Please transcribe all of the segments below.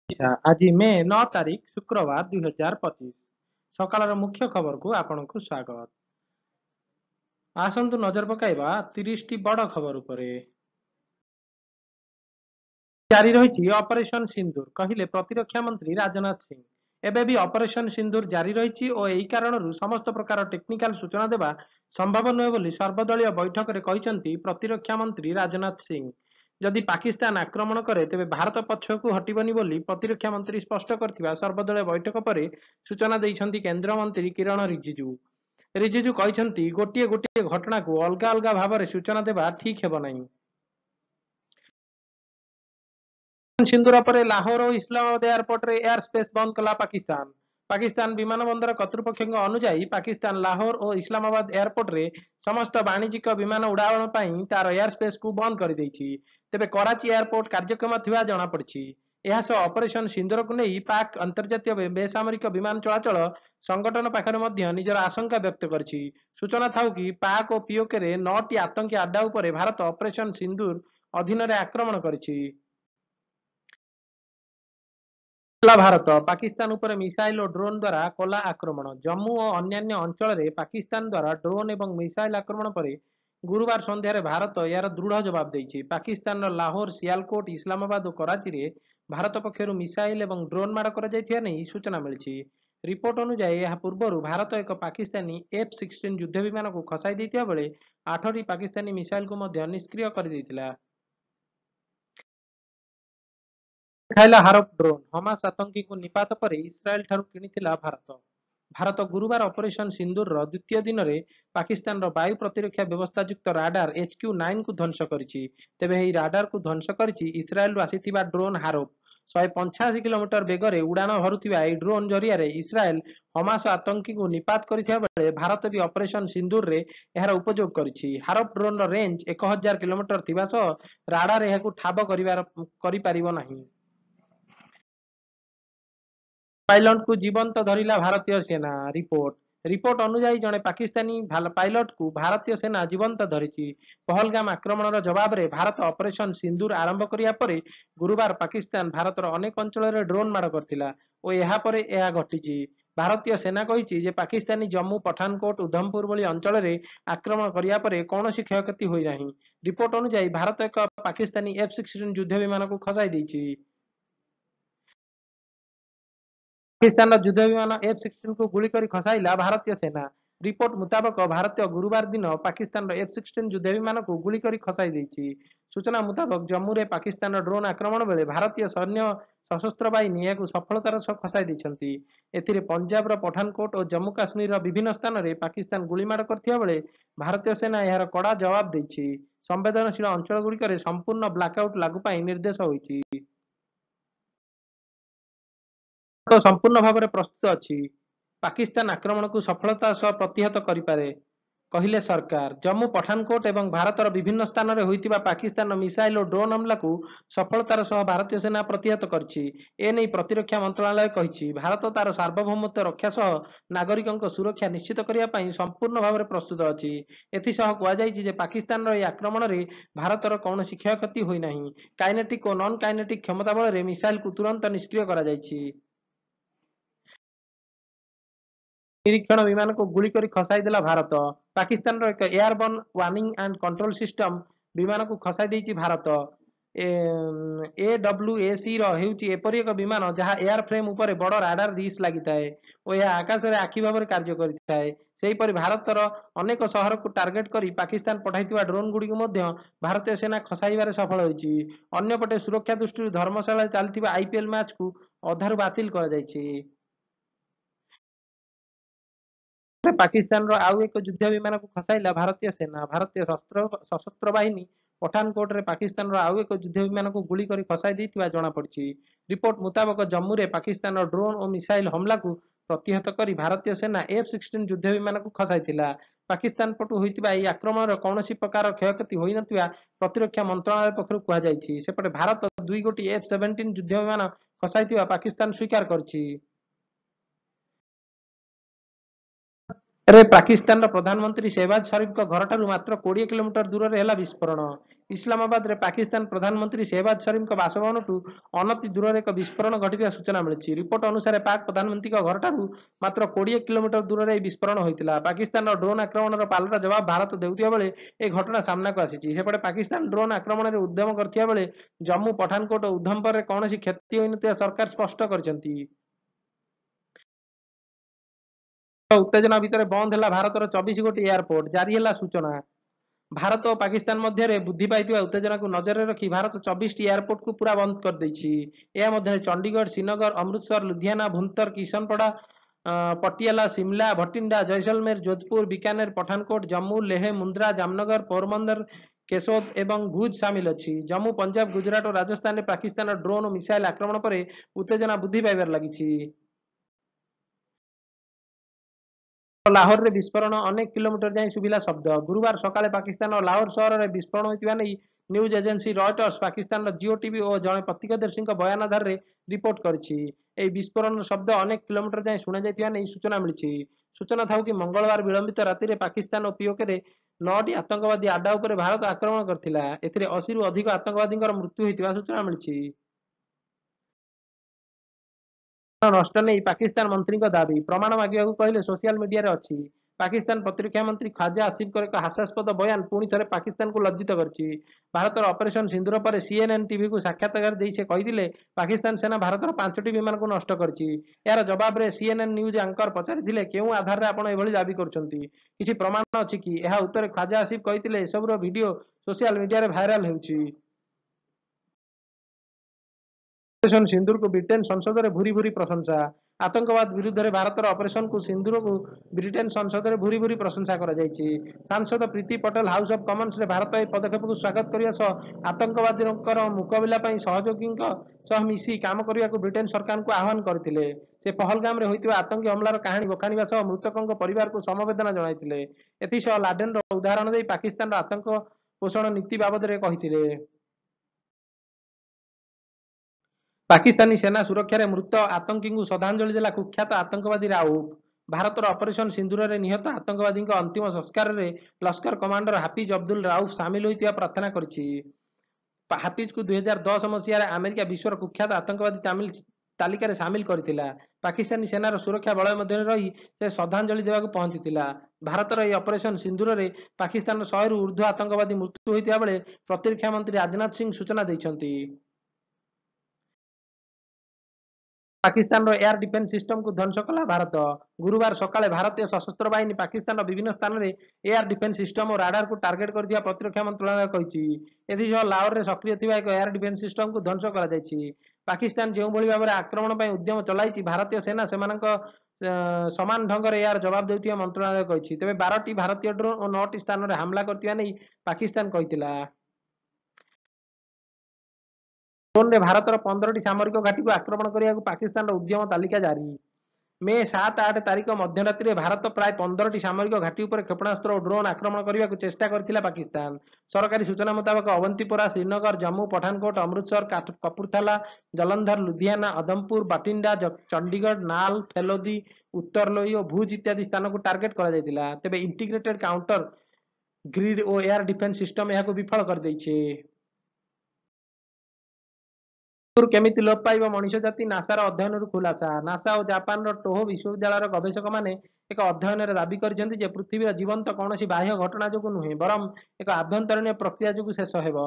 आज मे 9 तारिख शुक्रवार 2025 सकाळर मुख्य खबर को आपनकु स्वागत। आसंतु नजर पकाइबा 30 टी बड़ खबर उपरे। जारी रही ऑपरेशन सिंदूर कहिले प्रतिरक्षा मंत्री राजनाथ सिंह। एबे भी ऑपरेशन सिंदूर जारी रही और यही कारण समस्त प्रकार टेक्निकल सूचना देवा संभव नुहे बोली सर्वदलीय बैठक में कहते प्रतिरक्षा मंत्री राजनाथ सिंह। जदि पाकिस्तान आक्रमण करे तेबे भारत पछकु हटिबनी बोली प्रतिरक्षा मंत्री स्पष्ट करथिबा सर्वदलीय बैठक पर सूचना दैछन्ति केंद्र मंत्री किरण रिजिजू। रिजिजू कहछन्ति गोटिए गोटिए घटना को अलग अलग भाव में सूचना देवा ठीक हेब नहीं। सिंदूर पर लाहौर और इस्लामाबाद एयरपोर्ट रे एयर स्पेस बंद कला पाकिस्तान। पाकिस्तान विमान बंदर कर्तृपक्ष अनुजाई पाकिस्तान लाहौर और इस्लामाबाद एयरपोर्ट रे समस्त वाणिज्यिक विमान उड़ाण पर तार एयर स्पेस को बंद कर देछि। तेबे कराची एयरपोर्ट कार्यक्रम थिबा जणा पड़छि। ऑपरेशन सिंदूर को नहीं पाक अंतर्जातीय बेसामरिक विमान चलाचल संगठन पाखरे मध्य निजर आशंका व्यक्त करछि। सूचना थाउ कि पाक और पीओके रे 9 टी आतंकी अड्डा उपरे भारत ऑपरेशन सिंदूर अधीन रे आक्रमण करछि। भारत पाकिस्तान उपर मिसाइल और ड्रोन द्वारा कला आक्रमण। जम्मू और अन्य अंचल में पाकिस्तान द्वारा ड्रोन और मिसाइल आक्रमण पर गुरुवार संध्यार भारत यार दृढ़ जवाब देछि। पाकिस्तान लाहौर सियालकोट इस्लामाबाद और कराची रे भारत पक्षर मिसाइल और ड्रोन माड़ कर सूचना मिली। रिपोर्ट अनुसार यह पूर्व भारत एक पाकिस्तानी F-16 युद्ध विमान को खसाई देता बेले 8 पाकिस्तानी मिसाइल को निष्क्रिय कर देथिला। खाइला हारप ड्रोन हमास आतंकी को निपात पर इस्राएल ठारू किनिथिला भारत। भारत गुरुवार ऑपरेशन सिंदूर द्वितीय दिन में पाकिस्तान वायु प्रतिरक्षा व्यवस्था युक्त राडार HQ-9 को ध्वंस करिछि। तेबे एही राडार को ध्वंस करिछि इस्राएल आसीथिबा ड्रोन हारोप। 185 किलोमीटर बेगर उड़ाण भरुथिबा एही ड्रोन जरिया रे इस्राएल हमास आतंकी को निपात करिथिबा बेले भारत भी ऑपरेशन सिंदूर रे एहार उपयोग करिछि। हारोप ड्रोन रो रेंज 1000 किलोमीटर थिबा सह राडार एहाकु ठाब करि पारिबो नाही। पायलट को जीवंत धरिला भारतीय सेना। रिपोर्ट अनुसार जड़े पाकिस्तानी पायलट को भारतीय सेना जीवंत धरी। पहलगाम आक्रमण जवाब रे भारत ऑपरेशन सिंदूर आरंभ करिया परे गुरुवार पाकिस्तान भारतर अनेक अंचल में ड्रोन माड़ करथिला और यहा परे यह घटिछि। भारतीय सेना कहिछि जे पाकिस्तानी जम्मू पठानकोट उधमपुर भली अंचल में आक्रमण करिया परे कौनसी क्षयक्षति होई नाही। रिपोर्ट अनुसार भारत एक पाकिस्तानी F-16 युद्ध विमान को खसाई देछि। पाकिस्तान युद्ध विमान F-16 को गुली कर खसाइला भारतीय सेना। रिपोर्ट मुताबक भारतीय गुरुवार दिन पाकिस्तान F-16 युद्ध विमान को गुली कर खसाई देछि। सूचना मुताबक जम्मू रे पाकिस्तान ड्रोन आक्रमण बेले भारतीय सैन्य सशस्त्र बाहिनी यह सफलतार सह खसाई देछन्ति। एथिरे पंजाब रो पठानकोट और जम्मू काश्मीर विभिन्न स्थान में पाकिस्तान गुलीमाड़ करथिबा बेले भारतीय सेना यार कड़ा जवाब देछि। संवेदनशील अंचल गुड़िक संपूर्ण ब्लैकआउट लागू पाई निर्देश होइछि। तो संपूर्ण भाव में प्रस्तुत अच्छी पाकिस्तान आक्रमण को सफलता सह प्रतिहत करिपारे कहिले सरकार। जम्मू पठानकोट एवं भारतर विभिन्न स्थान में होइतिबा पाकिस्तान मिसाइल और ड्रोन हमला को सफलतार सह भारतीय सेना प्रतिहत करछि। एनै प्रतिरक्षा मंत्रालय कहिछि भारत तार सार्वभौमत्व रक्षा सह नागरिकों सुरक्षा निश्चित करिया पई संपूर्ण भाव में प्रस्तुत अछि। एथिसह कुआଯାଇଛି जे पाकिस्तान रो आक्रमण रे भारतर कौनसी क्षयक्षति होई नाही। काइनेटिक और नॉन काइनेटिक क्षमता बल रे मिसाइल को तुरंत निष्क्रिय करा जाइछि। निरीक्षण विमान को गुली कर खसाई देला भारत। पाकिस्तान रो एक airborne warning and control system विमान को खसाई देछि भारत। AWAC रो हेउछि एपरि एक विमान जहाँ एयर फ्रेम ऊपर बड़ राडार डिश लागिଥାଏ और यह आकाश में आखि भाव कार्य करिଥାଏ। सेहीपरि भारतर अनेक शहर को टार्गेट करी पाकिस्तान पठाइथिबा ड्रोन गुडी को मध्य भारतीय सेना खसाइबारे सफल होइछि। अन्यपटे सुरक्षा दृष्टि धर्मशाला चलथिबा IPL मैच को अधारु बातिल करा जाइछि। पाकिस्तान रो आउ एक युद्ध विमान को खसाइला भारतीय सेना। भारतीय सशस्त्र बाहिनी पठानकोट रे पाकिस्तान रो आउ एक युद्ध विमान को गुली कर खसाई देथिबा जणा पड़छि। रिपोर्ट मुताबक जम्मू रे पाकिस्तान रो ड्रोन और मिसाइल हमला को प्रतिहत करी भारतीय सेना F-16 युद्ध विमान को खसाइथिला। पाकिस्तान पटु होइतिबा एही आक्रमण रो कौनसी प्रकार क्षयक्षति होई नथिबा प्रतिरक्षा मंत्रालय पक्षरु कुहा जाइछि। सेपटे भारत 2 गोटी F-17 युद्ध विमान खसाइथिबा पाकिस्तान स्वीकार करछि। रे पाकिस्तान प्रधानमंत्री शहबाज शरीफ घर ठारू मात्र 20 किलोमीटर दूर है विस्फोरण। ଇସଲାମାବାଦରେ ପାକିସ୍ତାନ ପ୍ରଧାନମନ୍ତ୍ରୀ ଶେହବାଜ ଶରୀଫଙ୍କ ବାସଭବନଠୁ ଅନତି ଦୂରରେ ଏକ ବିସ୍ଫୋରଣ ଘଟିଥିବା ସୂଚନା ମିଳିଛି। ରିପୋର୍ଟ ଅନୁସାରେ ପାକ୍ ପ୍ରଧାନମନ୍ତ୍ରୀଙ୍କ ଘରଠାରୁ ମାତ୍ର 20 କିଲୋମିଟର ଦୂରରେ ଏହି ବିସ୍ଫୋରଣ ହୋଇଥିଲା। ପାକିସ୍ତାନର ଡ୍ରୋନ୍ ଆକ୍ରମଣର ପାଲଟା ଜବାବ ଭାରତ ଦେଉଥିବା ବେଳେ ଏହି ଘଟଣା ସାମ୍ନାକୁ ଆସିଛି। ସେପଟେ ପାକିସ୍ତାନ ଡ୍ରୋନ୍ ଆକ୍ରମଣରେ ଉଦ୍ୟମ କରିଥିବା ବେଳେ ଜମ୍ମୁ, ପଠାନକୋଟ ଓ ଉଧମପୁରରେ କୌଣସି କ୍ଷତି ହୋଇନଥିବା ସରକାର ସ୍ପଷ୍ଟ କରିଛନ୍ତି। ଉତ୍ତେଜନା ଭିତରେ ବନ୍ଦ ହେଲା ଭାରତର 24 ଗୋଟି ଏୟାରପୋର୍ଟ, ଜାରି ହେଲା ସୂଚନା। ଭାରତ ଓ ପାକିସ୍ତାନ ମଧ୍ୟରେ ବୃଦ୍ଧି ପାଇଥିବା ଉତ୍ତେଜନାକୁ ନଜରରେ ରଖି ଭାରତ 24ଟି ଏୟାରପୋର୍ଟକୁ ପୁରା ବନ୍ଦ କରିଦେଇଛି। ଏହା ମଧ୍ୟରେ ଚଣ୍ଡିଗଡ଼, ଶ୍ରୀନଗର, ଅମୃତସର, ଲୁଧିଆନା, ଭୁନ୍ତର, କିଶନପଡ଼ା, ପଟିଆଲା, ସିମଲା, ଭଟିଣ୍ଡା, ଜୈସଲମେର, ଯୋଧପୁର, ବିକାନେର, ପଠାନକୋଟ, ଜମ୍ମୁ, ଲେହ, ମୁନ୍ଦ୍ରା, ଜାମନଗର, ପୋରବନ୍ଦର, କେଶୋଦ ଏବଂ ଭୁଜ ସାମିଲ ଅଛି। ଜମ୍ମୁ, ପଞ୍ଜାବ, ଗୁଜରାଟ ଓ ରାଜସ୍ଥାନରେ ପାକିସ୍ତାନର ଡ୍ରୋନ୍ ଓ ମିସାଇଲ ଆକ୍ରମଣ ପରେ ଉତ୍ତେଜନା ବୃଦ୍ଧି ପାଇବାରେ ଲାଗିଛି। ଲାହୋରରେ ବିସ୍ଫୋରଣ, ଅନେକ କିଲୋମିଟର ଯାଏଁ ଶୁଭିଲା ଶବ୍ଦ। ଗୁରୁବାର ସକାଳେ ପାକିସ୍ତାନର ଲାହୋର ସହରରେ ବିସ୍ଫୋରଣ ହୋଇଥିବା ନେଇ ନ୍ୟୁଜ୍ ଏଜେନ୍ସି ରୟଟର୍ସ ପାକିସ୍ତାନର ଜିଓ ଟିଭି ଓ ଜଣେ ପ୍ରତ୍ୟକ୍ଷଦର୍ଶୀଙ୍କ ବୟାନ ଆଧାରରେ ରିପୋର୍ଟ କରିଛି। ଏହି ବିସ୍ଫୋରଣର ଶବ୍ଦ ଅନେକ କିଲୋମିଟର ଯାଏଁ ଶୁଣାଯାଇଥିବା ନେଇ ସୂଚନା ମିଳିଛି। ସୂଚନା ଥାଉ କି ମଙ୍ଗଳବାର ବିଳମ୍ବିତ ରାତିରେ ପାକିସ୍ତାନ ଓ ପିଓକେରେ 9ଟି ଆତଙ୍କବାଦୀ ଆଡ୍ଡା ଉପରେ ଭାରତ ଆକ୍ରମଣ କରିଥିଲା। ଏଥିରେ 80ରୁ ଅଧିକ ଆତଙ୍କବାଦୀଙ୍କର ମୃତ୍ୟୁ ହୋଇଥିବା ସୂଚନା ମିଳିଛି। ନଷ୍ଟ ନେଇ ପାକିସ୍ତାନ ମନ୍ତ୍ରୀଙ୍କ ଦାବି, ପ୍ରମାଣ ମାଗିବାକୁ କହିଲେ ସୋସିଆଲ ମିଡିଆରେ ଅଛି। ପାକିସ୍ତାନ ପ୍ରତିରକ୍ଷା ମନ୍ତ୍ରୀ ଖ୍ୱାଜା ଆସିଫଙ୍କର ଏକ ହାସ୍ୟାସ୍ପଦ ବୟାନ ପୁଣି ଥରେ ପାକିସ୍ତାନକୁ ଲଜ୍ଜିତ କରିଛି। ଭାରତର ଅପରେସନ ସିନ୍ଦୁର ପରେ ସିଏନ୍ଏନ୍ ଟିଭିକୁ ସାକ୍ଷାତକାର ଦେଇ ସେ କହିଥିଲେ, ପାକିସ୍ତାନ ସେନା ଭାରତର 5ଟି ବିମାନକୁ ନଷ୍ଟ କରିଛି। ଏହାର ଜବାବରେ ସିଏନ୍ଏନ୍ ନ୍ୟୁଜ୍ ଆଙ୍କର ପଚାରିଥିଲେ, କେଉଁ ଆଧାରରେ ଆପଣ ଏଭଳି ଦାବି କରୁଛନ୍ତି? କିଛି ପ୍ରମାଣ ଅଛି କି? ଏହା ଉତ୍ତରେ ଖ୍ୱାଜା ଆସିଫ କହିଥିଲେ, ଏସବୁର ଭିଡିଓ ସୋସିଆଲ ମିଡିଆରେ ଭାଇରାଲ ହେଉଛି। ଅପରେସନ ସିନ୍ଦୁରକୁ ବ୍ରିଟେନ ସଂସଦରେ ଭୁରି ଭୁରି ପ୍ରଶଂସା। ଆତଙ୍କବାଦ ବିରୁଦ୍ଧରେ ଭାରତର ଅପରେସନ ସିନ୍ଦୁରକୁ ବ୍ରିଟେନ ସଂସଦରେ ଭୁରି ଭୁରି ପ୍ରଶଂସା କରାଯାଇଛି। ସାଂସଦ ପ୍ରୀତି ପଟେଲ ହାଉସ ଅଫ୍ କମନ୍ସରେ ଭାରତ ଏହି ପଦକ୍ଷେପକୁ ସ୍ୱାଗତ କରିବା ସହ ଆତଙ୍କବାଦୀଙ୍କର ମୁକାବିଲା ପାଇଁ ସହଯୋଗୀଙ୍କ ସହ ମିଶି କାମ କରିବାକୁ ବ୍ରିଟେନ ସରକାରଙ୍କୁ ଆହ୍ୱାନ କରିଥିଲେ। ସେ ପହଲଗାମରେ ହୋଇଥିବା ଆତଙ୍କୀ ହମଲାର କାହାଣୀ ବଖାଣିବା ସହ ମୃତକଙ୍କ ପରିବାରକୁ ସମବେଦନା ଜଣାଇଥିଲେ। ଏଥିସହ ଲାଡେନର ଉଦାହରଣ ଦେଇ ପାକିସ୍ତାନର ଆତଙ୍କ ପୋଷଣ ନୀତି ବାବଦରେ କହିଥିଲେ। ପାକିସ୍ତାନୀ ସେନା ସୁରକ୍ଷାରେ ମୃତ ଆତଙ୍କୀଙ୍କୁ ଶ୍ରଦ୍ଧାଞ୍ଜଳି ଦେଲା କୁଖ୍ୟାତ ଆତଙ୍କବାଦୀ ରାଉଫ। ଭାରତର ଅପରେସନ ସିନ୍ଦୁରରେ ନିହତ ଆତଙ୍କବାଦୀଙ୍କ ଅନ୍ତିମ ସଂସ୍କାରରେ ଲସ୍କର କମାଣ୍ଡର ହାଫିଜ ଅବଦୁଲ ରାଉଫ ସାମିଲ ହୋଇଥିବା ପ୍ରାର୍ଥନା କରିଛି। ହାଫିଜକୁ 2010 ମସିହାରେ ଆମେରିକା ବିଶ୍ୱର କୁଖ୍ୟାତ ଆତଙ୍କବାଦୀ ତାଲିକାରେ ସାମିଲ କରିଥିଲା। ପାକିସ୍ତାନୀ ସେନାର ସୁରକ୍ଷା ବଳୟ ମଧ୍ୟରେ ରହି ସେ ଶ୍ରଦ୍ଧାଞ୍ଜଳି ଦେବାକୁ ପହଞ୍ଚିଥିଲା। ଭାରତର ଏହି ଅପରେସନ ସିନ୍ଦୁରରେ ପାକିସ୍ତାନର 100ରୁ ଉର୍ଦ୍ଧ୍ୱ ଆତଙ୍କବାଦୀ ମୃତ୍ୟୁ ହୋଇଥିବା ବେଳେ ପ୍ରତିରକ୍ଷା ମନ୍ତ୍ରୀ ରାଜନାଥ ସିଂହ ସୂଚନା ଦେଇଛନ୍ତି। ପାକିସ୍ତାନର ଏୟାର ଡିଫେନ୍ସ ସିଷ୍ଟମକୁ ଧ୍ୱଂସ କଲା ଭାରତ। ଗୁରୁବାର ସକାଳେ ଭାରତୀୟ ସଶସ୍ତ୍ର ବାହିନୀ ପାକିସ୍ତାନର ବିଭିନ୍ନ ସ୍ଥାନରେ ଏୟାର ଡିଫେନ୍ସ ସିଷ୍ଟମ ଓ ରାଡାରକୁ ଟାର୍ଗେଟ କରିଥିବା ପ୍ରତିରକ୍ଷା ମନ୍ତ୍ରଣାଳୟ କହିଛି। ଏଥିସହ ଲାହୋରରେ ସକ୍ରିୟ ଥିବା ଏକ ଏୟାର ଡିଫେନ୍ସ ସିଷ୍ଟମକୁ ଧ୍ୱଂସ କରାଯାଇଛି। ପାକିସ୍ତାନ ଯେଉଁଭଳି ଭାବରେ ଆକ୍ରମଣ ପାଇଁ ଉଦ୍ୟମ ଚଳାଇଛି, ଭାରତୀୟ ସେନା ସେମାନଙ୍କ ସମାନ ଢଙ୍ଗରେ ଏହାର ଜବାବ ଦେଉଥିବା ମନ୍ତ୍ରଣାଳୟ କହିଛି। ତେବେ 12ଟି ଭାରତୀୟ ଡ୍ରୋନ୍ ଓ 9ଟି ସ୍ଥାନରେ ହାମଲା କରିଥିବା ନେଇ ପାକିସ୍ତାନ କହିଥିଲା। ଡ୍ରୋନରେ ଭାରତର 15ଟି ସାମରିକ ଘାଟିକୁ ଆକ୍ରମଣ କରିବାକୁ ପାକିସ୍ତାନର ଉଦ୍ୟମ ତାଲିକା ଜାରି। ମେ 7-8 ତାରିଖ ମଧ୍ୟରାତ୍ରିରେ ଭାରତ ପ୍ରାୟ 15ଟି ସାମରିକ ଘାଟି ଉପରେ କ୍ଷେପଣାସ୍ତ୍ର ଓ ଡ୍ରୋନ୍ ଆକ୍ରମଣ କରିବାକୁ ଚେଷ୍ଟା କରିଥିଲା ପାକିସ୍ତାନ। ସରକାରୀ ସୂଚନା ମୁତାବକ ଅବନ୍ତିପୋରା, ଶ୍ରୀନଗର, ଜମ୍ମୁ, ପଠାନକୋଟ, ଅମୃତସର, କପୁରଥାଲା, ଜଲନ୍ଧର, ଲୁଧିଆନା, ଅଦମପୁର, ବଟିଣ୍ଡା, ଚଣ୍ଡିଗଡ଼, ନାଲ, ଫେଲୋଦି, ଉତ୍ତରଲୋଇ ଓ ଭୁଜ ଇତ୍ୟାଦି ସ୍ଥାନକୁ ଟାର୍ଗେଟ କରାଯାଇଥିଲା। ତେବେ ଇଣ୍ଟିଗ୍ରେଟେଡ କାଉଣ୍ଟର ଗ୍ରିଡ୍ ଓ ଏୟାର ଡିଫେନ୍ସ ସିଷ୍ଟମ ଏହାକୁ ବିଫଳ କରିଦେଇଛି। କେମିତି ଲୋପ ପାଇବ ମଣିଷ ଜାତି, ନାସାର ଅଧ୍ୟୟନରୁ ଖୁଲାସା। ନାସା ଓ ଜାପାନର ଟୋହୋ ବିଶ୍ୱବିଦ୍ୟାଳୟର ଗବେଷକମାନେ ଏକ ଅଧ୍ୟୟନରେ ଦାବି କରିଛନ୍ତି ଯେ ପୃଥିବୀର ଜୀବନ୍ତ କୌଣସି ବାହ୍ୟ ଘଟଣା ଯୋଗୁଁ ନୁହେଁ, ବରଂ ଏକ ଆଭ୍ୟନ୍ତରୀଣ ପ୍ରକ୍ରିୟା ଯୋଗୁଁ ଶେଷ ହେବ।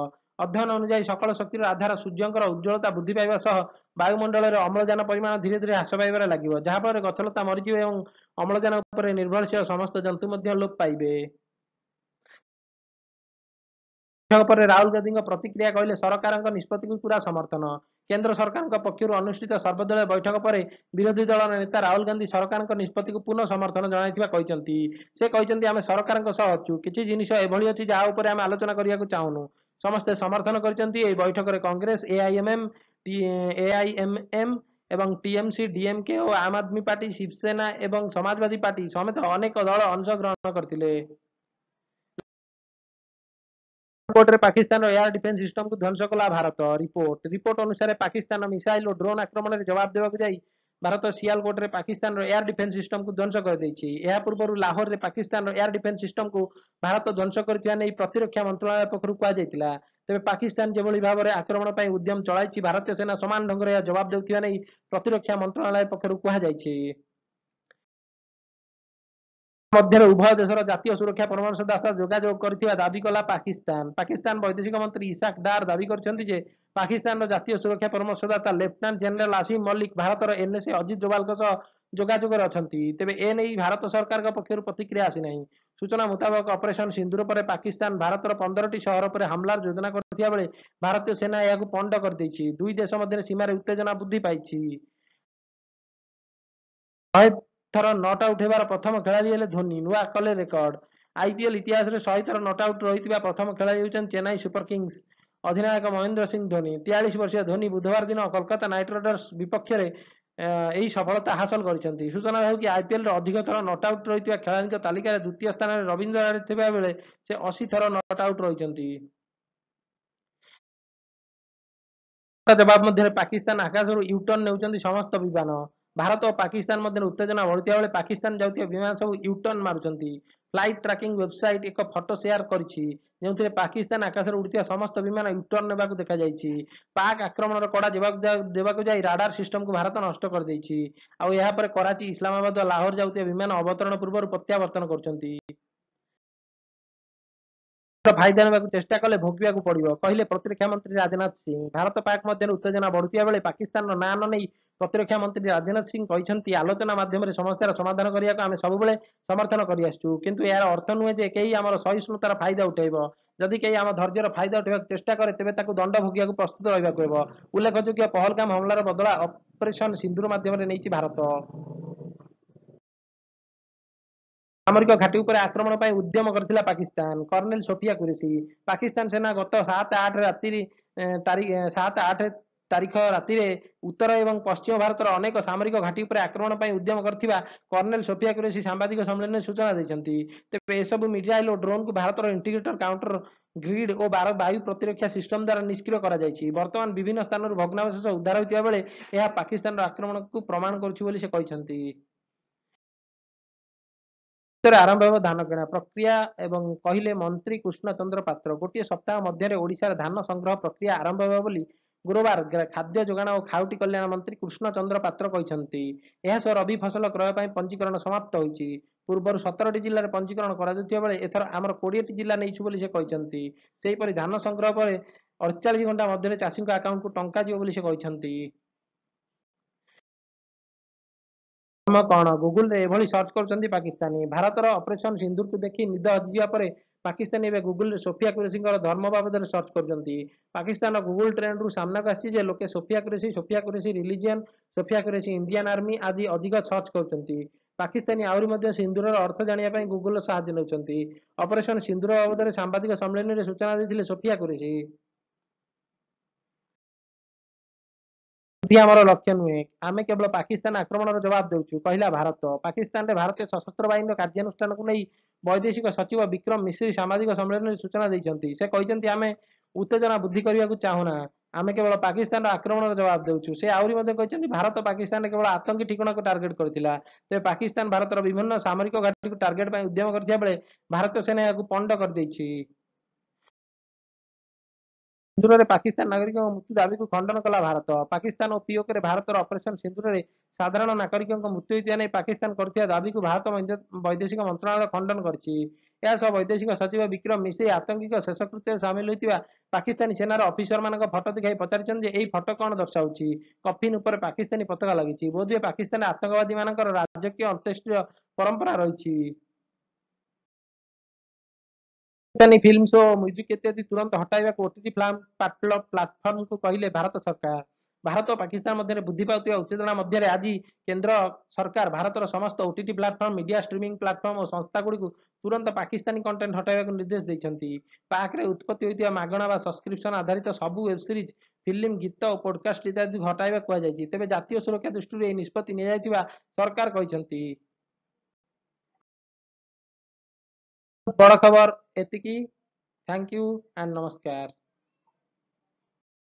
ଅଧ୍ୟୟନ ଅନୁଯାୟୀ ସକଳ ଶକ୍ତିର ଆଧାର ସୂର୍ଯ୍ୟଙ୍କର ଉଜ୍ଜ୍ୱଳତା ବୃଦ୍ଧି ପାଇବା ସହ ବାୟୁମଣ୍ଡଳରେ ଅମ୍ଳଜାନ ପରିମାଣ ଧୀରେ ଧୀରେ ହ୍ରାସ ପାଇବାରେ ଲାଗିବ, ଯାହାଫଳରେ ଗଛଲତା ମରିଯିବେ ଏବଂ ଅମ୍ଳଜାନ ଉପରେ ନିର୍ଭରଶୀଳ ସମସ୍ତ ଜନ୍ତୁ ମଧ୍ୟ ଲୋପ ପାଇବେ। ବୈଠକ ପରେ ରାହୁଲ ଗାନ୍ଧୀଙ୍କ ପ୍ରତିକ୍ରିୟା, କହିଲେ ସରକାରଙ୍କ ନିଷ୍ପତ୍ତିକୁ ପୁରା ସମର୍ଥନ। କେନ୍ଦ୍ର ସରକାରଙ୍କ ପକ୍ଷରୁ ଅନୁଷ୍ଠିତ ସର୍ବଦଳୀୟ ବୈଠକ ପରେ ବିରୋଧୀ ଦଳର ନେତା ରାହୁଲ ଗାନ୍ଧୀ ସରକାରଙ୍କ ନିଷ୍ପତ୍ତିକୁ ପୁନଃ ସମର୍ଥନ ଜଣାଇଥିବା କହିଛନ୍ତି। ସେ କହିଛନ୍ତି, ଆମେ ସରକାରଙ୍କ ସହ ଅଛୁ। କିଛି ଜିନିଷ ଏଭଳି ଅଛି ଯାହା ଉପରେ ଆମେ ଆଲୋଚନା କରିବାକୁ ଚାହୁଁନୁ। ସମସ୍ତେ ସମର୍ଥନ କରିଛନ୍ତି। ଏହି ବୈଠକରେ କଂଗ୍ରେସ, ଏଆଇଏମ୍ଏମ୍ ଏବଂ ଟିଏମସି, ଡିଏମକେ ଓ ଆମ୍ ଆଦମୀ ପାର୍ଟି, ଶିବସେନା ଏବଂ ସମାଜବାଦୀ ପାର୍ଟି ସମେତ ଅନେକ ଦଳ ଅଂଶଗ୍ରହଣ କରିଥିଲେ। ରିପୋର୍ଟରେ ପାକିସ୍ତାନର ଏୟାର ଡିଫେନ୍ସ ସିଷ୍ଟମକୁ ଧ୍ୱଂସ କଲା ଭାରତ। ରିପୋର୍ଟ ଅନୁସାରେ ପାକିସ୍ତାନ ମିସାଇଲ ଓ ଡ୍ରୋନ୍ ଆକ୍ରମଣରେ ଜବାବ ଦେବାକୁ ଯାଇ ଭାରତ ସିଆଲକୋଟରେ ପାକିସ୍ତାନର ଏୟାର ଡିଫେନ୍ସ ସିଷ୍ଟମକୁ ଧ୍ୱଂସ କରିଦେଇଛି। ଏହା ପୂର୍ବରୁ ଲାହୋରରେ ପାକିସ୍ତାନର ଏୟାର ଡିଫେନ୍ସ ସିଷ୍ଟମକୁ ଭାରତ ଧ୍ୱଂସ କରିଥିବା ନେଇ ପ୍ରତିରକ୍ଷା ମନ୍ତ୍ରଣାଳୟ ପକ୍ଷରୁ କୁହାଯାଇଥିଲା। ତେବେ ପାକିସ୍ତାନ ଯେଭଳି ଭାବରେ ଆକ୍ରମଣ ପାଇଁ ଉଦ୍ୟମ ଚଳାଇଛି, ଭାରତୀୟ ସେନା ସମାନ ଢଙ୍ଗରେ ଏହା ଜବାବ ଦେଉଥିବା ନେଇ ପ୍ରତିରକ୍ଷା ମନ୍ତ୍ରଣାଳୟ ପକ୍ଷରୁ କୁହାଯାଇଛି। ମଧ୍ୟରେ ଉଭୟ ଦେଶର ଜାତୀୟ ସୁରକ୍ଷା ପରାମର୍ଶ ଦାତା ଯୋଗାଯୋଗ କରିଥିବା ଦାବି କଲା ପାକିସ୍ତାନ। ପାକିସ୍ତାନ ବୈଦେଶିକ ମନ୍ତ୍ରୀ ଇସାକ୍ ଡାର୍ ଦାବି କରିଛନ୍ତି ଯେ ପାକିସ୍ତାନର ଜାତୀୟ ସୁରକ୍ଷା ପରାମର୍ଶଦାତା ଲେଫ୍ଟନାଣ୍ଟ ଜେନେରାଲ ଆସିମ ମଲ୍ଲିକ ଭାରତର ଏନ୍ଏସ୍ଏ ଅଜିତ ଡୋଭାଲଙ୍କ ସହ ଯୋଗାଯୋଗରେ ଅଛନ୍ତି। ତେବେ ଏନେଇ ଭାରତ ସରକାରଙ୍କ ପକ୍ଷରୁ ପ୍ରତିକ୍ରିୟା ଆସିନାହିଁ। ସୂଚନା ମୁତାବକ ଅପରେସନ ସିନ୍ଦୁର ପରେ ପାକିସ୍ତାନ ଭାରତର 15ଟି ସହର ଉପରେ ହାମଲାର ଯୋଜନା କରିଥିବା ବେଳେ ଭାରତୀୟ ସେନା ଏହାକୁ ପଣ୍ଡ କରିଦେଇଛି। ଦୁଇ ଦେଶ ମଧ୍ୟରେ ସୀମାରେ ଉତ୍ତେଜନା ବୃଦ୍ଧି ପାଇଛି। 100 ଥର ନଟ୍ ଆଉଟ୍ ହେବାର ପ୍ରଥମ ଖେଳାଳି ହେଲେ ଧୋନି, ନୂଆ କଲେ ରେକର୍ଡ। ଆଇପିଏଲ୍ ଇତିହାସରେ 100 ଥର ନଟ୍ ଆଉଟ୍ ରହିଥିବା ପ୍ରଥମ ଖେଳାଳି ହେଉଛନ୍ତି ଚେନ୍ନାଇ ସୁପର କିଙ୍ଗସ୍ ଅଧିନାୟକ ମହେନ୍ଦ୍ର ସିଂ ଧୋନି। 43 ବର୍ଷୀୟ ଧୋନି ବୁଧବାର ଦିନ କୋଲକାତା ନାଇଟ୍ ରାଇଡର୍ସ ବିପକ୍ଷରେ ଏହି ସଫଳତା ହାସଲ କରିଛନ୍ତି। ସୂଚନା ହେଉ କି ଆଇପିଏଲ୍ରେ ଅଧିକ ଥର ନଟ୍ ଆଉଟ୍ ରହିଥିବା ଖେଳାଳିଙ୍କ ତାଲିକାରେ ଦ୍ୱିତୀୟ ସ୍ଥାନରେ ରବୀନ୍ଦ୍ର ଜାଡେଜା ଥିବା ବେଳେ ସେ 80 ଥର ନଟ୍ ଆଉଟ୍ ରହିଛନ୍ତି। ଜବାବ ମଧ୍ୟରେ ପାକିସ୍ତାନ ଆକାଶରୁ ୟୁ-ଟର୍ନ ନେଉଛନ୍ତି ସମସ୍ତ ବିମାନ। ଭାରତ ଓ ପାକିସ୍ତାନ ମଧ୍ୟରେ ଉତ୍ତେଜନା ବଢ଼ୁଥିବା ବେଳେ ପାକିସ୍ତାନ ଯାଉଥିବା ବିମାନ ସବୁ ୟୁ-ଟର୍ନ ମାରୁଛନ୍ତି। ଫ୍ଲାଇଟ୍ ଟ୍ରାକିଂ ୱେବସାଇଟ୍ ଏକ ଫଟୋ ସେୟାର କରିଛି, ଯେଉଁଥିରେ ପାକିସ୍ତାନ ଆକାଶରେ ଉଡୁଥିବା ସମସ୍ତ ବିମାନ ୟୁ-ଟର୍ନ ନେବାକୁ ଦେଖାଯାଇଛି। ପାକ୍ ଆକ୍ରମଣର କଡ଼ା ଜବାବ ଦେବାକୁ ଯାଇ ରାଡାର ସିଷ୍ଟମକୁ ଭାରତ ନଷ୍ଟ କରିଦେଇଛି। ଆଉ ଏହାପରେ କରାଚି, ଇସଲାମାବାଦ ଓ ଲାହୋର ଯାଉଥିବା ବିମାନ ଅବତରଣ ପୂର୍ବରୁ ପ୍ରତ୍ୟାବର୍ତ୍ତନ କରୁଛନ୍ତି। ଫାଇଦା ନେବାକୁ ଚେଷ୍ଟା କଲେ ଭୋଗିବାକୁ ପଡିବ, କହିଲେ ପ୍ରତିରକ୍ଷା ମନ୍ତ୍ରୀ ରାଜନାଥ ସିଂ। ଭାରତ ପାକ୍ ମଧ୍ୟରେ ଉତ୍ତେଜନା ବଢୁଥିବା ବେଳେ ପାକିସ୍ତାନର ନାଁ ନ ନେଇ ପ୍ରତିରକ୍ଷା ମନ୍ତ୍ରୀ ରାଜନାଥ ସିଂ କହିଛନ୍ତି, ଆଲୋଚନା ମାଧ୍ୟମରେ ସମସ୍ୟାର ସମାଧାନ କରିବାକୁ ଆମେ ସବୁବେଳେ ସମର୍ଥନ କରିଆସିଛୁ। କିନ୍ତୁ ଏହାର ଅର୍ଥ ନୁହେଁ ଯେ କେହି ଆମର ସହିଷ୍ଣୁତାର ଫାଇଦା ଉଠାଇବ। ଯଦି କେହି ଆମ ଧୈର୍ଯ୍ୟର ଫାଇଦା ଉଠାଇବାକୁ ଚେଷ୍ଟା କରେ, ତେବେ ତାକୁ ଦଣ୍ଡ ଭୋଗିବାକୁ ପ୍ରସ୍ତୁତ ରହିବାକୁ ହେବ। ଉଲ୍ଲେଖଯୋଗ୍ୟ, ପହଲଗାମ ହମଲାର ବଦଳା ଅପରେସନ ସିନ୍ଦୁର ମାଧ୍ୟମରେ ନେଇଛି ଭାରତ। ସାମରିକ ଘାଟି ଉପରେ ଆକ୍ରମଣ ପାଇଁ ଉଦ୍ୟମ କରିଥିଲା ପାକିସ୍ତାନ। କର୍ଣ୍ଣେଲ ସୋଫିଆ କୁରେଶୀ। ପାକିସ୍ତାନ ସେନା ଗତ 7-8 ତାରିଖ ରାତିରେ ଉତ୍ତର ଏବଂ ପଶ୍ଚିମ ଭାରତର ଅନେକ ସାମରିକ ଘାଟି ଉପରେ ଆକ୍ରମଣ ପାଇଁ ଉଦ୍ୟମ କରିଥିବା କର୍ଣ୍ଣେଲ ସୋଫିଆ କୁରେଶୀ ସାମ୍ବାଦିକ ସମ୍ମିଳନୀରେ ସୂଚନା ଦେଇଛନ୍ତି। ତେବେ ଏସବୁ ମିସାଇଲ ଓ ଡ୍ରୋନକୁ ଭାରତର ଇଣ୍ଟିଗ୍ରେଟେଡ କାଉଣ୍ଟର ଗ୍ରିଡ୍ ଓ ବାୟୁ ପ୍ରତିରକ୍ଷା ସିଷ୍ଟମ ଦ୍ୱାରା ନିଷ୍କ୍ରିୟ କରାଯାଇଛି। ବର୍ତ୍ତମାନ ବିଭିନ୍ନ ସ୍ଥାନରୁ ଭଗ୍ନାବଶେଷ ଉଦ୍ଧାର ହୋଇଥିବା ବେଳେ ଏହା ପାକିସ୍ତାନର ଆକ୍ରମଣକୁ ପ୍ରମାଣ କରୁଛି ବୋଲି ସେ କହିଛନ୍ତି। ଆରମ୍ଭ ହେବ ଧାନ କିଣା ପ୍ରକ୍ରିୟା ଏବଂ କହିଲେ ମନ୍ତ୍ରୀ କୃଷ୍ଣ ଚନ୍ଦ୍ର ପାତ୍ର। ଗୋଟିଏ ସପ୍ତାହ ମଧ୍ୟରେ ଓଡ଼ିଶାରେ ଧାନ ସଂଗ୍ରହ ପ୍ରକ୍ରିୟା ଆରମ୍ଭ ହେବ ବୋଲି ଗୁରୁବାର ଖାଦ୍ୟ ଯୋଗାଣ ଓ ଖାଉଟି କଲ୍ୟାଣ ମନ୍ତ୍ରୀ କୃଷ୍ଣ ଚନ୍ଦ୍ର ପାତ୍ର କହିଛନ୍ତି। ଏହା ସହ ରବି ଫସଲ କ୍ରୟ ପାଇଁ ପଞ୍ଜୀକରଣ ସମାପ୍ତ ହୋଇଛି। ପୂର୍ବରୁ 17ଟି ଜିଲ୍ଲାରେ ପଞ୍ଜୀକରଣ କରାଯାଉଥିବା ବେଳେ ଏଥର ଆମର 20ଟି ଜିଲ୍ଲା ନେଇଛୁ ବୋଲି ସେ କହିଛନ୍ତି। ସେହିପରି ଧାନ ସଂଗ୍ରହ ପରେ 48 ଘଣ୍ଟା ମଧ୍ୟରେ ଚାଷୀଙ୍କ ଆକାଉଣ୍ଟକୁ ଟଙ୍କା ଯିବ ବୋଲି ସେ କହିଛନ୍ତି। କଣ ଗୁଗୁଲରେ ଏଭଳି ସର୍ଚ୍ଚ କରୁଛନ୍ତି ପାକିସ୍ତାନୀ। ଭାରତର ଅପରେସନ ସିନ୍ଦୁରକୁ ଦେଖି ନିଦ ହଜିଯିବା ପରେ ପାକିସ୍ତାନୀ ଏବେ ଗୁଗୁଲରେ ସୋଫିଆ କୁରେଶୀଙ୍କର ଧର୍ମ ବାବଦରେ ସର୍ଚ୍ଚ କରୁଛନ୍ତି। ପାକିସ୍ତାନର ଗୁଗୁଲ ଟ୍ରେଣ୍ଡରୁ ସାମ୍ନାକୁ ଆସିଛି ଯେ ଲୋକେ Sofiya Qureshi religion, Sofiya Qureshi Indian army ଆଦି ଅଧିକ ସର୍ଚ୍ଚ କରୁଛନ୍ତି। ପାକିସ୍ତାନୀ ଆହୁରି ମଧ୍ୟ ସିନ୍ଦୁରର ଅର୍ଥ ଜାଣିବା ପାଇଁ ଗୁଗୁଲର ସାହାଯ୍ୟ ନେଉଛନ୍ତି। ଅପରେସନ ସିନ୍ଦୁର ବାବଦରେ ସାମ୍ବାଦିକ ସମ୍ମିଳନୀରେ ସୂଚନା ଦେଇଥିଲେ ସୋଫିଆ କୁରେଶୀ। ମୋଦି ଆମର ଲକ୍ଷ୍ୟ ନୁହେଁ, ଆମେ କେବଳ ପାକିସ୍ତାନ ଆକ୍ରମଣର ଜବାବ ଦେଉଛୁ, କହିଲା ଭାରତ। ପାକିସ୍ତାନରେ ଭାରତୀୟ ସଶସ୍ତ୍ର ବାହିନୀର କାର୍ଯ୍ୟାନୁଷ୍ଠାନକୁ ନେଇ ବୈଦେଶିକ ସଚିବ ବିକ୍ରମ ମିଶ୍ରି ସାମ୍ବାଦିକ ସମ୍ମିଳନୀରେ ସୂଚନା ଦେଇଛନ୍ତି। ସେ କହିଛନ୍ତି, ଆମେ ଉତ୍ତେଜନା ବୃଦ୍ଧି କରିବାକୁ ଚାହୁଁନା, ଆମେ କେବଳ ପାକିସ୍ତାନର ଆକ୍ରମଣର ଜବାବ ଦେଉଛୁ। ସେ ଆହୁରି ମଧ୍ୟ କହିଛନ୍ତି, ଭାରତ ପାକିସ୍ତାନରେ କେବଳ ଆତଙ୍କୀ ଠିକଣାକୁ ଟାର୍ଗେଟ କରିଥିଲା। ତେବେ ପାକିସ୍ତାନ ଭାରତର ବିଭିନ୍ନ ସାମରିକ ଘାଟିକୁ ଟାର୍ଗେଟ ପାଇଁ ଉଦ୍ୟମ କରିଥିବା ବେଳେ ଭାରତୀୟ ସେନା ଏହାକୁ ପଣ୍ଡ କରିଦେଇଛି। ସିନ୍ଦୁରରେ ପାକିସ୍ତାନ ନାଗରିକଙ୍କ ମୃତ୍ୟୁ ଦାବିକୁ ଖଣ୍ଡନ କଲା ଭାରତ। ପାକିସ୍ତାନ ଓ ପିଓକେରେ ଭାରତର ଅପରେସନ ସିନ୍ଦୁରରେ ସାଧାରଣ ନାଗରିକଙ୍କ ମୃତ୍ୟୁ ହୋଇଥିବା ନେଇ ପାକିସ୍ତାନ କରିଥିବା ଦାବିକୁ ଭାରତ ବୈଦେଶିକ ମନ୍ତ୍ରଣାଳୟ ଖଣ୍ଡନ କରିଛି। ଏହା ସହ ବୈଦେଶିକ ସଚିବ ବିକ୍ରମ ମିଶ୍ରି ଆତଙ୍କୀଙ୍କ ଶେଷକୃତ୍ୟରେ ସାମିଲ ହୋଇଥିବା ପାକିସ୍ତାନୀ ସେନାର ଅଫିସରମାନଙ୍କ ଫଟୋ ଦେଖାଇ ପଚାରିଛନ୍ତି ଯେ ଏହି ଫଟୋ କଣ ଦର୍ଶାଉଛି। କଫିନ ଉପରେ ପାକିସ୍ତାନୀ ପତାକା ଲାଗିଛି। ବୋଧହୁଏ ପାକିସ୍ତାନରେ ଆତଙ୍କବାଦୀମାନଙ୍କର ରାଜକୀୟ ଅନ୍ତ୍ୟେଷ୍ଟ୍ରିୟ ପରମ୍ପରା ରହିଛି। ପାକିସ୍ତାନୀ ଫିଲ୍ମ ଶୋ ଓ ମ୍ୟୁଜିକ୍ ଇତ୍ୟାଦି ତୁରନ୍ତ ହଟାଇବାକୁ ଓଟିଟି ପ୍ଲାଟଫର୍ମକୁ କହିଲେ ଭାରତ ସରକାର। ଭାରତ ଓ ପାକିସ୍ତାନ ମଧ୍ୟରେ ବୃଦ୍ଧି ପାଉଥିବା ଉତ୍ତେଜନା ମଧ୍ୟରେ ଆଜି କେନ୍ଦ୍ର ସରକାର ଭାରତର ସମସ୍ତ OTT platform, media streaming platform ଓ ସଂସ୍ଥାଗୁଡ଼ିକୁ ତୁରନ୍ତ ପାକିସ୍ତାନୀ କଣ୍ଟେଣ୍ଟ ହଟାଇବାକୁ ନିର୍ଦ୍ଦେଶ ଦେଇଛନ୍ତି। ପାକ୍ରେ ଉତ୍ପତ୍ତି ହୋଇଥିବା ମାଗଣା ବା ସବସ୍କ୍ରିପସନ ଆଧାରିତ ସବୁ ୱେବସିରିଜ, ଫିଲ୍ମ, ଗୀତ ଓ ପଡକାଷ୍ଟ ଇତ୍ୟାଦିକୁ ହଟାଇବାକୁ କୁହାଯାଇଛି। ତେବେ ଜାତୀୟ ସୁରକ୍ଷା ଦୃଷ୍ଟିରୁ ଏହି ନିଷ୍ପତ୍ତି ନିଆଯାଇଥିବା ସରକାର କହିଛନ୍ତି। ବଡ଼ ଖବର ଏତିକି। ଥ୍ୟାଙ୍କ ୟୁ ଆଣ୍ଡ ନମସ୍କାର।